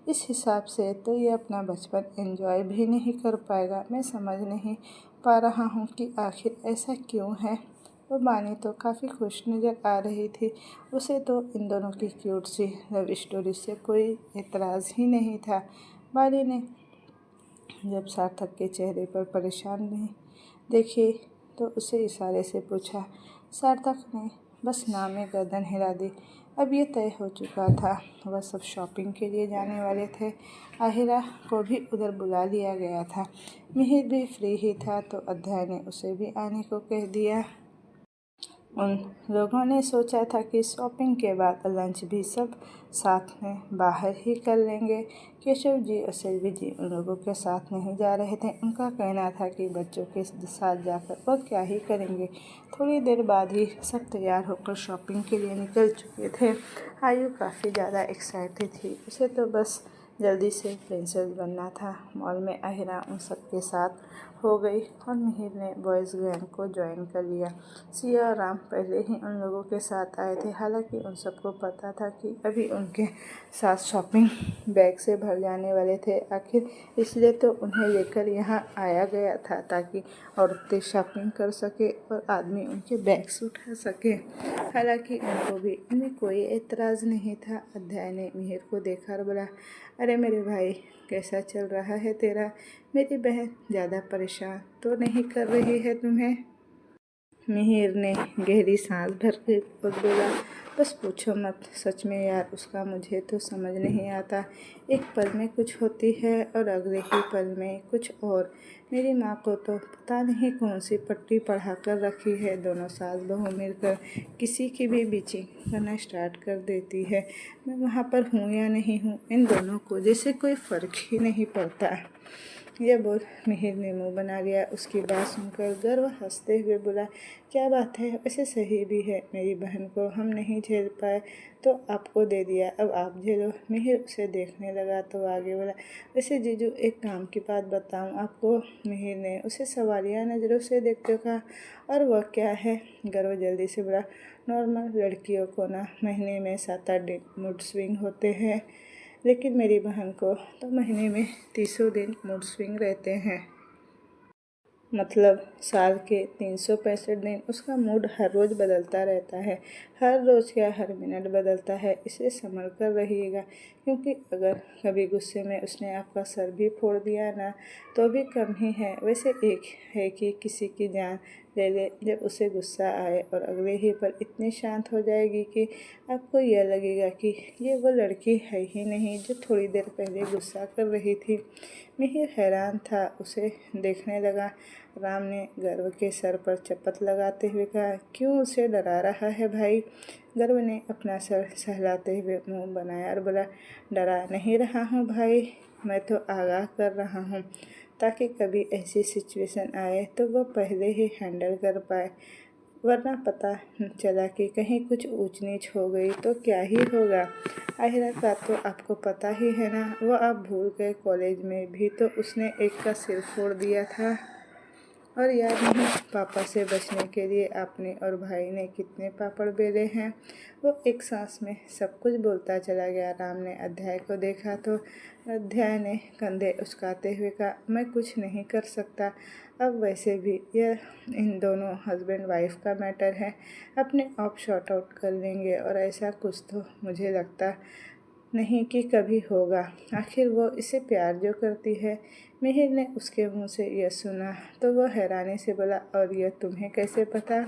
इस हिसाब से तो ये अपना बचपन एंजॉय भी नहीं कर पाएगा। मैं समझ नहीं पा रहा हूँ कि आखिर ऐसा क्यों है। वो बानी तो काफ़ी खुश नज़र आ रही थी। उसे तो इन दोनों की क्यूट सी लव स्टोरी से कोई एतराज़ ही नहीं था। बानी ने जब सार्थक के चेहरे पर परेशानी देखी तो उसे इशारे से पूछा। सार्थक ने बस नाम में गर्दन हिला दी। अब ये तय हो चुका था, वह सब शॉपिंग के लिए जाने वाले थे। आहिरा को भी उधर बुला लिया गया था। मिहिर भी फ्री ही था तो अध्याय ने उसे भी आने को कह दिया। उन लोगों ने सोचा था कि शॉपिंग के बाद लंच भी सब साथ में बाहर ही कर लेंगे। केशव जी और सेल्वी जी उन लोगों के साथ नहीं जा रहे थे। उनका कहना था कि बच्चों के साथ जाकर वो क्या ही करेंगे। थोड़ी देर बाद ही सब तैयार होकर शॉपिंग के लिए निकल चुके थे। आयु काफ़ी ज़्यादा एक्साइटेड थी। उसे तो बस जल्दी से प्रिंसेस बनना था। मॉल में आहिरा उन सबके साथ हो गई और मिहिर ने बॉयज़ गैंग को ज्वाइन कर लिया। सिया और राम पहले ही उन लोगों के साथ आए थे। हालांकि उन सबको पता था कि अभी उनके साथ शॉपिंग बैग से भर जाने वाले थे। आखिर इसलिए तो उन्हें लेकर यहाँ आया गया था ताकि औरतें शॉपिंग कर सके और आदमी उनके बैग्स उठा सके। हालांकि उनको भी इनमें कोई एतराज़ नहीं था। अध्याय ने मिहिर को देखा और बोला, अरे मेरे भाई, कैसा चल रहा है तेरा? मेरी बहन ज़्यादा परेशान तो नहीं कर रही है तुम्हें? मिहिर ने गहरी सांस भर और बोला, बस पूछो मत। सच में यार, उसका मुझे तो समझ नहीं आता। एक पल में कुछ होती है और अगले ही पल में कुछ और। मेरी माँ को तो पता नहीं कौन सी पट्टी पढ़ा कर रखी है। दोनों सास बहू मिलकर किसी की भी बीचिंग करना स्टार्ट कर देती है। मैं वहाँ पर हूँ या नहीं हूँ, इन दोनों को जैसे कोई फ़र्क ही नहीं पड़ता। यह बोल मिहिर ने मुंह बना लिया। उसकी बात सुनकर गर्व हंसते हुए बोला, क्या बात है, वैसे सही भी है। मेरी बहन को हम नहीं झेल पाए तो आपको दे दिया, अब आप झेलो। मिहिर उसे देखने लगा तो आगे बोला, वैसे जीजू, एक काम की बात बताऊं आपको? मिहिर ने उसे सवालिया नज़रों से देखते हुए कहा, और वह क्या है? गर्व जल्दी से बोला, नॉर्मल लड़कियों को ना महीने में 7-8 दिन मूड स्विंग होते हैं, लेकिन मेरी बहन को तो महीने में 30 दिन मूड स्विंग रहते हैं। मतलब साल के 365 दिन उसका मूड हर रोज़ बदलता रहता है। हर रोज़ क्या, हर मिनट बदलता है। इसे संभल कर रहिएगा, क्योंकि अगर कभी गुस्से में उसने आपका सर भी फोड़ दिया ना, तो भी कम ही है। वैसे एक है कि किसी की जान ले ले जब उसे गुस्सा आए और अगले ही पल इतनी शांत हो जाएगी कि आपको यह लगेगा कि ये वो लड़की है ही नहीं जो थोड़ी देर पहले गुस्सा कर रही थी। मिहिर हैरान था, उसे देखने लगा। राम ने गर्व के सर पर चपत लगाते हुए कहा, क्यों उसे डरा रहा है भाई? गर्व ने अपना सर सहलाते हुए मुंह बनाया और बोला, डरा नहीं रहा हूँ भाई, मैं तो आगाह कर रहा हूँ, ताकि कभी ऐसी सिचुएशन आए तो वो पहले ही हैंडल कर पाए। वरना पता चला कि कहीं कुछ ऊंच नीच हो गई तो क्या ही होगा। आहिरा का तो आपको पता ही है ना, वो आप भूल गए, कॉलेज में भी तो उसने एक का सिर फोड़ दिया था। और याद नहीं, पापा से बचने के लिए आपने और भाई ने कितने पापड़ बेले हैं। वो एक सांस में सब कुछ बोलता चला गया। राम ने अध्याय को देखा तो अध्याय ने कंधे उचकाते हुए कहा, मैं कुछ नहीं कर सकता। अब वैसे भी यह इन दोनों हस्बैंड वाइफ का मैटर है, अपने आप शॉर्ट आउट कर लेंगे। और ऐसा कुछ तो मुझे लगता नहीं कि कभी होगा। आखिर वो इसे प्यार जो करती है। मिहिर ने उसके मुंह से यह सुना तो वह हैरानी से बोला, और यह तुम्हें कैसे पता?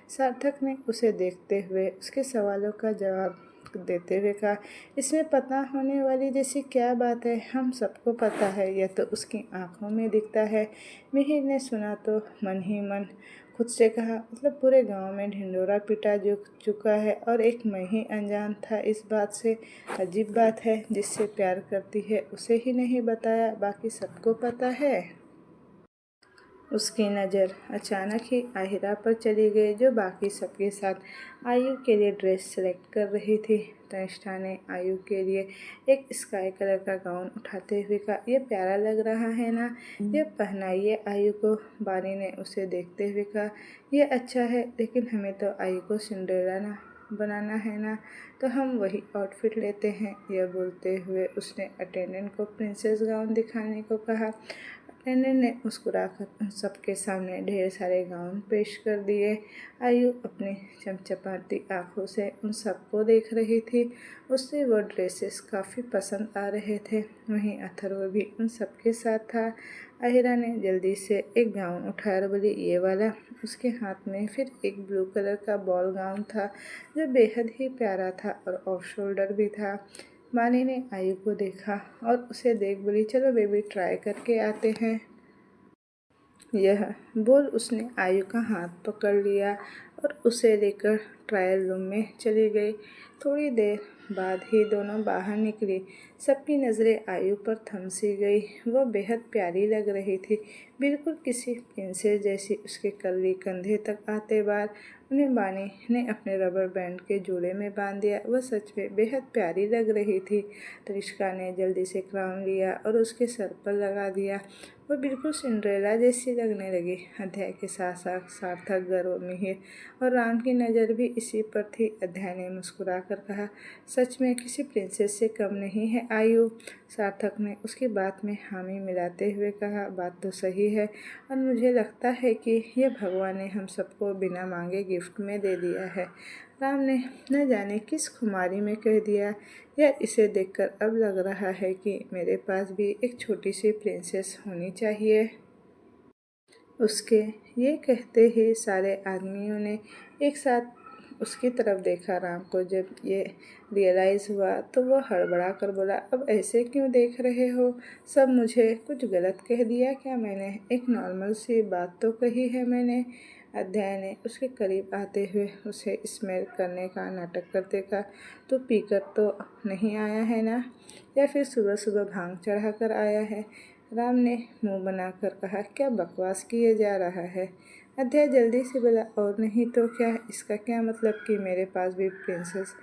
सार्थक ने उसे देखते हुए उसके सवालों का जवाब देते हुए कहा, इसमें पता होने वाली जैसी क्या बात है? हम सबको पता है, यह तो उसकी आंखों में दिखता है। मिहिर ने सुना तो मन ही मन खुद से कहा, मतलब पूरे गांव में ढिंढोरा पिटा चुका है और एक मैं ही अनजान था इस बात से। अजीब बात है, जिससे प्यार करती है उसे ही नहीं बताया, बाकी सबको पता है। उसकी नज़र अचानक ही आहिरा पर चली गई, जो बाकी सबके साथ आयु के लिए ड्रेस सेलेक्ट कर रही थी। तनिष्ठा ने आयु के लिए एक स्काई कलर का गाउन उठाते हुए कहा, यह प्यारा लग रहा है ना, यह पहनाइए आयु को। बानी ने उसे देखते हुए कहा, यह अच्छा है, लेकिन हमें तो आयु को सिंड्रेला ना बनाना है ना, तो हम वही आउटफिट लेते हैं। यह बोलते हुए उसने अटेंडेंट को प्रिंसेस गाउन दिखाने को कहा। अटेंडेंट ने मुस्कुराकर उन सबके सामने ढेर सारे गाउन पेश कर दिए। आयु अपनी चमचमाती आंखों से उन सबको देख रही थी। उसे वो ड्रेसेस काफ़ी पसंद आ रहे थे। वहीं अथर्व भी उन सबके साथ था। आहिरा ने जल्दी से एक गाउन उठाया और बोली, ये वाला। उसके हाथ में फिर एक ब्लू कलर का बॉल गाउन था, जो बेहद ही प्यारा था और ऑफ शोल्डर भी था। मानी ने आयु को देखा और उसे देख बोली, चलो बेबी, ट्राई करके आते हैं। यह बोल उसने आयु का हाथ पकड़ लिया और उसे लेकर ट्रायल रूम में चली गई। थोड़ी देर बाद ही दोनों बाहर निकली। सबकी नज़रें आयु पर थम सी गई। वह बेहद प्यारी लग रही थी, बिल्कुल किसी प्रिंसेस जैसी। उसके कर्ली कंधे तक आते बार उन्हें बानी ने अपने रबर बैंड के जूड़े में बांध दिया। वह सच में बेहद प्यारी लग रही थी। तनिष्का ने जल्दी से क्राउन लिया और उसके सर पर लगा दिया। वह बिल्कुल सिंड्रेला जैसी लगने लगी। अध्याय के साथ साथ सार्थक, गौरव, मिहिर और राम की नज़र भी इसी पर थी। अध्याय ने मुस्कुरा कर कहा, सच में किसी प्रिंसेस से कम नहीं है आयु। सार्थक ने उसकी बात में हामी मिलाते हुए कहा, बात तो सही है, और मुझे लगता है कि यह भगवान ने हम सबको बिना मांगे गिफ्ट में दे दिया है। राम ने न जाने किस खुमारी में कह दिया, यार इसे देखकर अब लग रहा है कि मेरे पास भी एक छोटी सी प्रिंसेस होनी चाहिए। उसके ये कहते ही सारे आदमियों ने एक साथ उसकी तरफ देखा। राम को जब ये रियलाइज़ हुआ तो वह हड़बड़ा कर बोला, अब ऐसे क्यों देख रहे हो सब? मुझे कुछ गलत कह दिया क्या मैंने? एक नॉर्मल सी बात तो कही है मैंने। अध्याय ने उसके करीब आते हुए उसे स्मेल करने का नाटक करते कहा, तो पीकर तो नहीं आया है ना, या फिर सुबह सुबह भांग चढ़ा कर आया है? राम ने मुंह बनाकर कहा, क्या बकवास किए जा रहा है? अध्याय जल्दी से बोला, और नहीं तो क्या, इसका क्या मतलब कि मेरे पास भी प्रिंसेस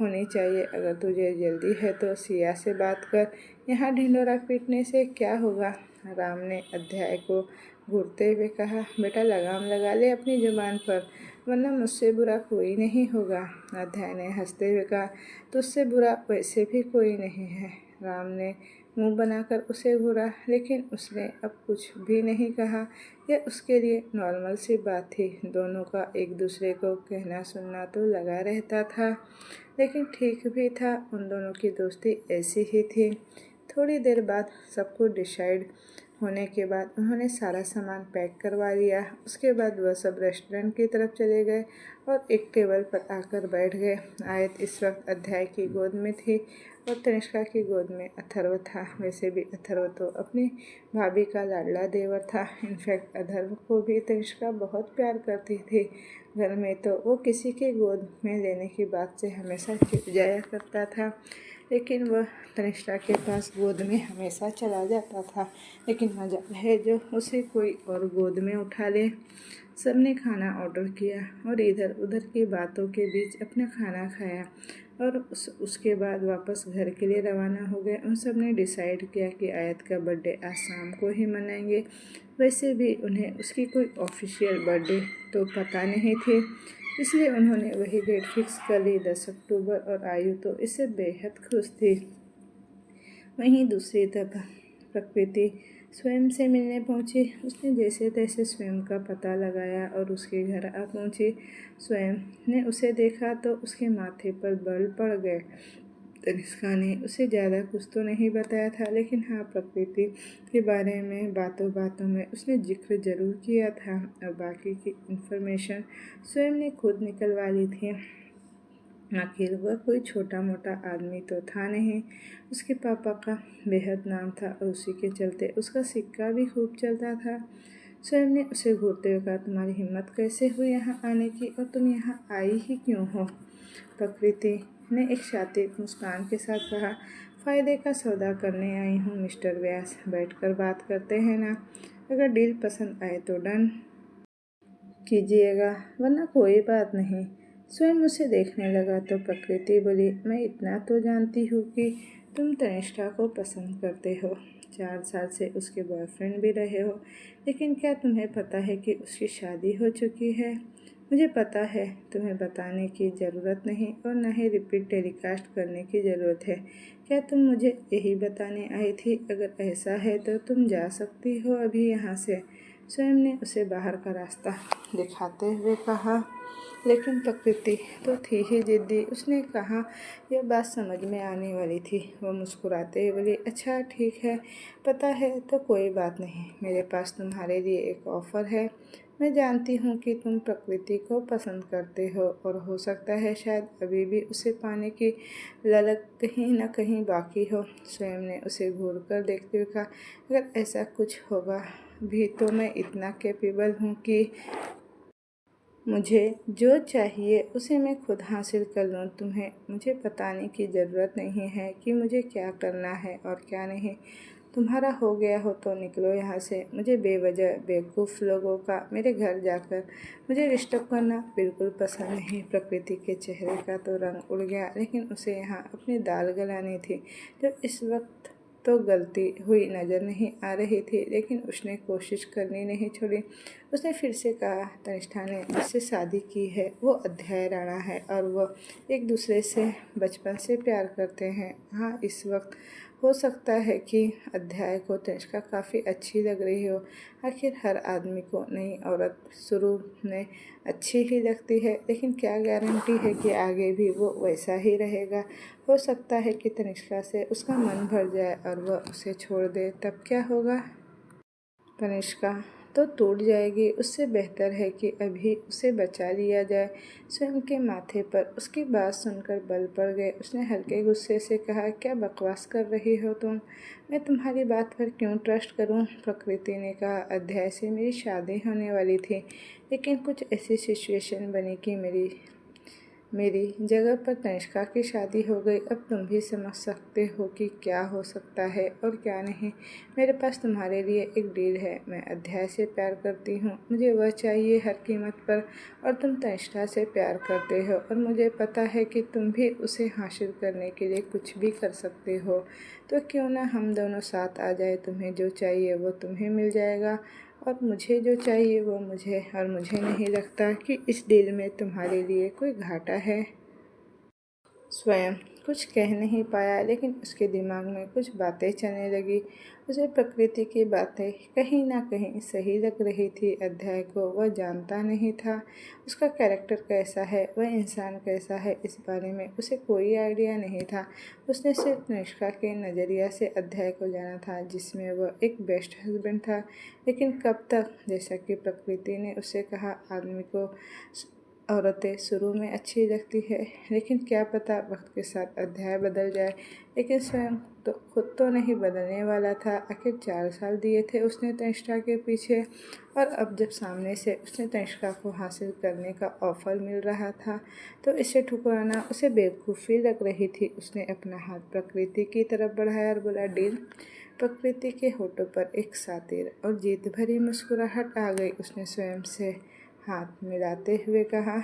होनी चाहिए? अगर तुझे जल्दी है तो सिया से बात कर, यहाँ ढिंढोरा पीटने से क्या होगा? राम ने अध्याय को घूरते हुए कहा, बेटा लगाम लगा ले अपनी जुबान पर, वरना मुझसे बुरा कोई नहीं होगा। अध्याय ने हंसते हुए कहा, तुझसे बुरा वैसे भी कोई नहीं है। राम ने मुंह बनाकर उसे घूरा, लेकिन उसने अब कुछ भी नहीं कहा। यह उसके लिए नॉर्मल सी बात थी। दोनों का एक दूसरे को कहना सुनना तो लगा रहता था, लेकिन ठीक भी था, उन दोनों की दोस्ती ऐसी ही थी। थोड़ी देर बाद सब कुछ डिसाइड होने के बाद उन्होंने सारा सामान पैक करवा लिया। उसके बाद वह सब रेस्टोरेंट की तरफ चले गए और एक टेबल पर आकर बैठ गए। आयत इस वक्त अध्याय की गोद में थी और तनिष्का की गोद में अथर्व था। वैसे भी अथर्व तो अपनी भाभी का लाडला देवर था। इनफैक्ट अथर्व को भी तनिष्का बहुत प्यार करती थी। घर में तो वो किसी के गोद में लेने की बात से हमेशा चिढ़ जाया करता था, लेकिन वह तनिष्का के पास गोद में हमेशा चला जाता था। लेकिन मजा है जो उसे कोई और गोद में उठा ले। सबने खाना ऑर्डर किया और इधर उधर की बातों के बीच अपना खाना खाया और उसके बाद वापस घर के लिए रवाना हो गए। उन सब ने डिसाइड किया कि आयत का बर्थडे आज शाम को ही मनाएंगे। वैसे भी उन्हें उसकी कोई ऑफिशियल बर्थडे तो पता नहीं थी, इसलिए उन्होंने वही डेट फिक्स कर ली, 10 अक्टूबर, और आयु तो इससे बेहद खुश थी। वहीं दूसरी तरफ प्रकृति स्वयं से मिलने पहुंची। उसने जैसे तैसे स्वयं का पता लगाया और उसके घर आ पहुंची। स्वयं ने उसे देखा तो उसके माथे पर बल पड़ गए। तनिष्का ने उसे ज़्यादा कुछ तो नहीं बताया था, लेकिन हाँ, प्रकृति के बारे में बातों बातों में उसने जिक्र जरूर किया था और बाकी की इन्फॉर्मेशन स्वयं ने खुद निकलवा ली थी। आखिर वह कोई छोटा मोटा आदमी तो था नहीं। उसके पापा का बेहद नाम था और उसी के चलते उसका सिक्का भी खूब चलता था। स्वयं ने उसे घूरते हुए कहा, तुम्हारी हिम्मत कैसे हुई यहाँ आने की, और तुम यहाँ आई ही क्यों हो? प्रकृति ने एक शातिक मुस्कान के साथ कहा, फ़ायदे का सौदा करने आई हूँ मिस्टर व्यास, बैठकर बात करते हैं ना। अगर डील पसंद आए तो डन कीजिएगा, वरना कोई बात नहीं। स्वयं उसे देखने लगा तो प्रकृति बोली, मैं इतना तो जानती हूँ कि तुम तनिष्का को पसंद करते हो, 4 साल से उसके बॉयफ्रेंड भी रहे हो, लेकिन क्या तुम्हें पता है कि उसकी शादी हो चुकी है? मुझे पता है, तुम्हें बताने की ज़रूरत नहीं और न ही रिपीट टेलीकास्ट करने की ज़रूरत है। क्या तुम मुझे यही बताने आई थी? अगर ऐसा है तो तुम जा सकती हो अभी यहाँ से। स्वयं ने उसे बाहर का रास्ता दिखाते हुए कहा, लेकिन प्रकृति तो थी ही जिद्दी। उसने कहा यह बात समझ में आने वाली थी। वो मुस्कुराते हुए बोली, अच्छा ठीक है, पता है तो कोई बात नहीं। मेरे पास तुम्हारे लिए एक ऑफ़र है। मैं जानती हूँ कि तुम प्रकृति को पसंद करते हो और हो सकता है शायद अभी भी उसे पाने की ललक कहीं न कहीं बाकी हो। स्वयं ने उसे घूर कर देखते हुए कहा, अगर ऐसा कुछ होगा भी तो मैं इतना कैपेबल हूँ कि मुझे जो चाहिए उसे मैं खुद हासिल कर लूँ। तुम्हें मुझे बताने की ज़रूरत नहीं है कि मुझे क्या करना है और क्या नहीं। तुम्हारा हो गया हो तो निकलो यहाँ से। मुझे बेवजह बेवकूफ़ लोगों का मेरे घर जाकर मुझे डिस्टर्ब करना बिल्कुल पसंद नहीं। प्रकृति के चेहरे का तो रंग उड़ गया, लेकिन उसे यहाँ अपनी दाल गलानी थी जो इस वक्त तो गलती हुई नज़र नहीं आ रही थी, लेकिन उसने कोशिश करनी नहीं छोड़ी। उसने फिर से कहा, तनिष्ठा ने जिससे शादी की है वो अध्याय राणा है और वो एक दूसरे से बचपन से प्यार करते हैं। हाँ, इस वक्त हो सकता है कि अध्याय को तनिष्का काफ़ी अच्छी लग रही हो। आखिर हर आदमी को नई औरत शुरू में अच्छी ही लगती है, लेकिन क्या गारंटी है कि आगे भी वो वैसा ही रहेगा। हो सकता है कि तनिष्का से उसका मन भर जाए और वह उसे छोड़ दे, तब क्या होगा? तनिष्का तो टूट जाएगी। उससे बेहतर है कि अभी उसे बचा लिया जाए। स्वयं के माथे पर उसकी बात सुनकर बल पड़ गए। उसने हल्के गुस्से से कहा, क्या बकवास कर रही हो तुम? मैं तुम्हारी बात पर क्यों ट्रस्ट करूं? प्रकृति ने कहा, अध्याय से मेरी शादी होने वाली थी, लेकिन कुछ ऐसी सिचुएशन बनी कि मेरी जगह पर तनिष्का की शादी हो गई। अब तुम भी समझ सकते हो कि क्या हो सकता है और क्या नहीं। मेरे पास तुम्हारे लिए एक डील है। मैं अध्याय से प्यार करती हूँ, मुझे वह चाहिए हर कीमत पर, और तुम तनिष्का से प्यार करते हो और मुझे पता है कि तुम भी उसे हासिल करने के लिए कुछ भी कर सकते हो। तो क्यों ना हम दोनों साथ आ जाए? तुम्हें जो चाहिए वो तुम्हें मिल जाएगा और मुझे जो चाहिए वो मुझे, और मुझे नहीं लगता कि इस डील में तुम्हारे लिए कोई घाटा है। स्वयं कुछ कह नहीं पाया, लेकिन उसके दिमाग में कुछ बातें चलने लगी। उसे प्रकृति की बातें कहीं ना कहीं सही लग रही थी। अध्याय को वह जानता नहीं था। उसका कैरेक्टर कैसा है, वह इंसान कैसा है, इस बारे में उसे कोई आइडिया नहीं था। उसने सिर्फ निष्का के नज़रिया से अध्याय को जाना था, जिसमें वह एक बेस्ट हस्बैंड था। लेकिन कब तक? जैसा कि प्रकृति ने उसे कहा, आदमी को औरतें शुरू में अच्छी लगती है, लेकिन क्या पता वक्त के साथ अध्याय बदल जाए। लेकिन स्वयं तो खुद तो नहीं बदलने वाला था। आखिर 4 साल दिए थे उसने तनिष्का के पीछे, और अब जब सामने से उसने तनिष्का को हासिल करने का ऑफर मिल रहा था तो इसे ठुकराना उसे बेवकूफ़ी लग रही थी। उसने अपना हाथ प्रकृति की तरफ बढ़ाया और बोला, डील। प्रकृति के होठों पर एक सातिर और जीत भरी मुस्कुराहट आ गई। उसने स्वयं से हाथ मिलाते हुए कहा,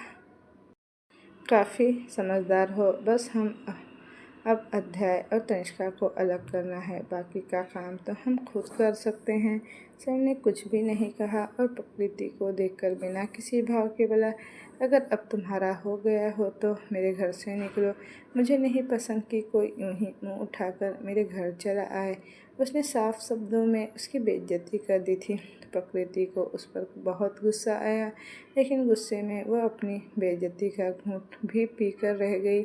काफ़ी समझदार हो। बस हम अब अध्याय और तनिष्का को अलग करना है, बाकी का काम तो हम खुद कर सकते हैं। सर ने कुछ भी नहीं कहा और प्रकृति को देखकर बिना किसी भाव के बोला, अगर अब तुम्हारा हो गया हो तो मेरे घर से निकलो। मुझे नहीं पसंद कि कोई यूं ही मुंह उठाकर मेरे घर चला आए। उसने साफ शब्दों में उसकी बेइज्जती कर दी थी। प्रकृति को उस पर बहुत गुस्सा आया, लेकिन गुस्से में वह अपनी बेइज्जती का घूंट भी पीकर रह गई।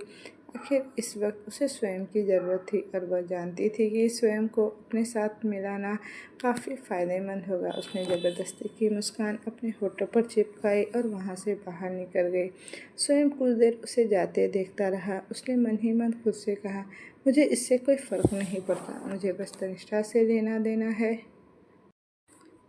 आखिर इस वक्त उसे स्वयं की ज़रूरत थी और वह जानती थी कि स्वयं को अपने साथ मिलाना काफ़ी फ़ायदेमंद होगा। उसने ज़बरदस्ती की मुस्कान अपने होठों पर चिपकाई और वहाँ से बाहर निकल गई। स्वयं कुछ देर उसे जाते देखता रहा। उसने मन ही मन खुद से कहा, मुझे इससे कोई फ़र्क नहीं पड़ता, मुझे बस तनिष्ठा से लेना देना है।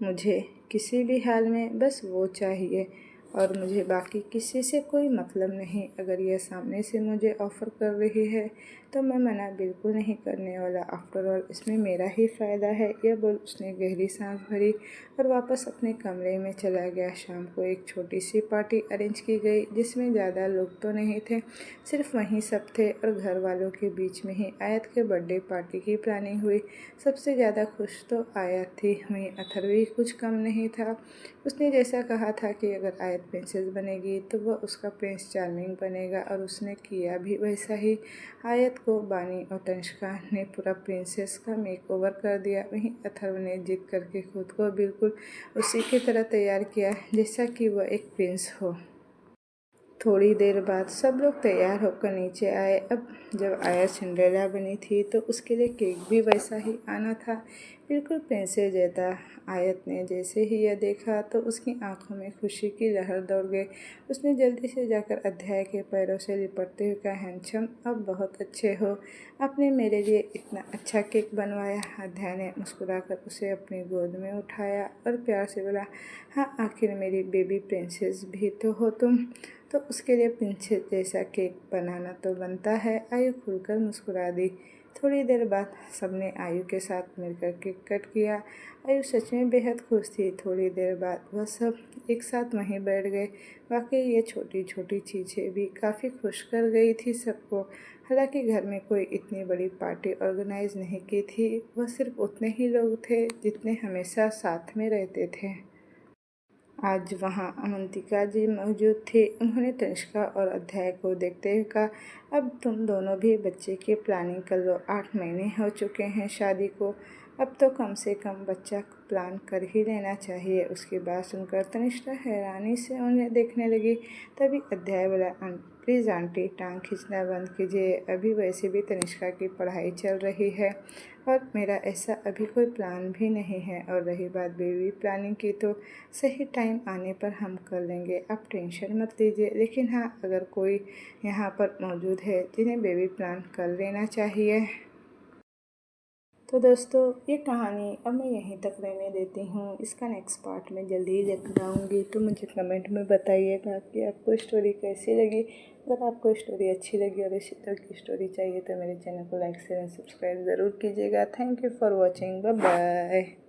मुझे किसी भी हाल में बस वो चाहिए और मुझे बाकी किसी से कोई मतलब नहीं। अगर यह सामने से मुझे ऑफ़र कर रही है तो मैं मना बिल्कुल नहीं करने वाला। आफ्टर ऑल इसमें मेरा ही फ़ायदा है। यह बोल उसने गहरी सांस भरी और वापस अपने कमरे में चला गया। शाम को एक छोटी सी पार्टी अरेंज की गई, जिसमें ज़्यादा लोग तो नहीं थे, सिर्फ वहीं सब थे और घर वालों के बीच में ही आयत के बर्थडे पार्टी की प्लानिंग हुई। सबसे ज़्यादा खुश तो आयत थी, वहीं अथर्व भी कुछ कम नहीं था। उसने जैसा कहा था कि अगर आयत प्रिंसेस बनेगी तो वह उसका प्रिंस चार्मिंग बनेगा, और उसने किया भी वैसा ही। आयत को बानी और तनिष्का ने पूरा प्रिंसेस का मेकओवर कर दिया। वहीं अथर्व ने जिद करके खुद को बिल्कुल उसी की तरह तैयार किया जैसा कि वह एक प्रिंस हो। थोड़ी देर बाद सब लोग तैयार होकर नीचे आए। अब जब आया सिंड्रेला बनी थी तो उसके लिए केक भी वैसा ही आना था, बिल्कुल प्रिंसेस जैसा। आयत ने जैसे ही यह देखा तो उसकी आंखों में खुशी की लहर दौड़ गई। उसने जल्दी से जाकर अध्याय के पैरों से लिपटते हुए कहा, हैंडसम, अब बहुत अच्छे हो, आपने मेरे लिए इतना अच्छा केक बनवाया। अध्याय ने मुस्कुराकर उसे अपनी गोद में उठाया और प्यार से बोला, हाँ, आखिर मेरी बेबी प्रिंसेस भी तो हो तुम, तो उसके लिए प्रिंसेस जैसा केक बनाना तो बनता है। आयु खुलकर मुस्कुरा दी। थोड़ी देर बाद सबने आयु के साथ मिलकर केक कट किया। आयु सच में बेहद खुश थी। थोड़ी देर बाद वह सब एक साथ वहीं बैठ गए। वाकई ये छोटी छोटी चीज़ें भी काफ़ी खुश कर गई थी सबको। हालांकि घर में कोई इतनी बड़ी पार्टी ऑर्गेनाइज नहीं की थी, वह सिर्फ उतने ही लोग थे जितने हमेशा साथ में रहते थे। आज वहाँ अवंतिका जी मौजूद थी। उन्होंने तनिष्का और अध्याय को देखते हुए कहा, अब तुम दोनों भी बच्चे की प्लानिंग कर लो। 8 महीने हो चुके हैं शादी को, अब तो कम से कम बच्चा प्लान कर ही लेना चाहिए। उसकी बात सुनकर तनिष्का हैरानी से उन्हें देखने लगी। तभी अध्याय बोला, प्लीज़ आंटी, टांग खींचना बंद कीजिए। अभी वैसे भी तनिष्का की पढ़ाई चल रही है और मेरा ऐसा अभी कोई प्लान भी नहीं है। और रही बात बेबी प्लानिंग की, तो सही टाइम आने पर हम कर लेंगे, आप टेंशन मत लीजिए। लेकिन हाँ, अगर कोई यहाँ पर मौजूद है जिन्हें बेबी प्लान कर लेना चाहिए। तो दोस्तों, ये कहानी अब मैं यहीं तक रहने देती हूँ। इसका नेक्स्ट पार्ट मैं जल्दी ही लेकर आऊँगी। तो मुझे कमेंट में बताइएगा कि आपको स्टोरी कैसी लगी। अगर आपको स्टोरी अच्छी लगी और इसी तरह की स्टोरी चाहिए तो मेरे चैनल को लाइक शेयर एंड सब्सक्राइब ज़रूर कीजिएगा। Thank you for watching. Bye bye.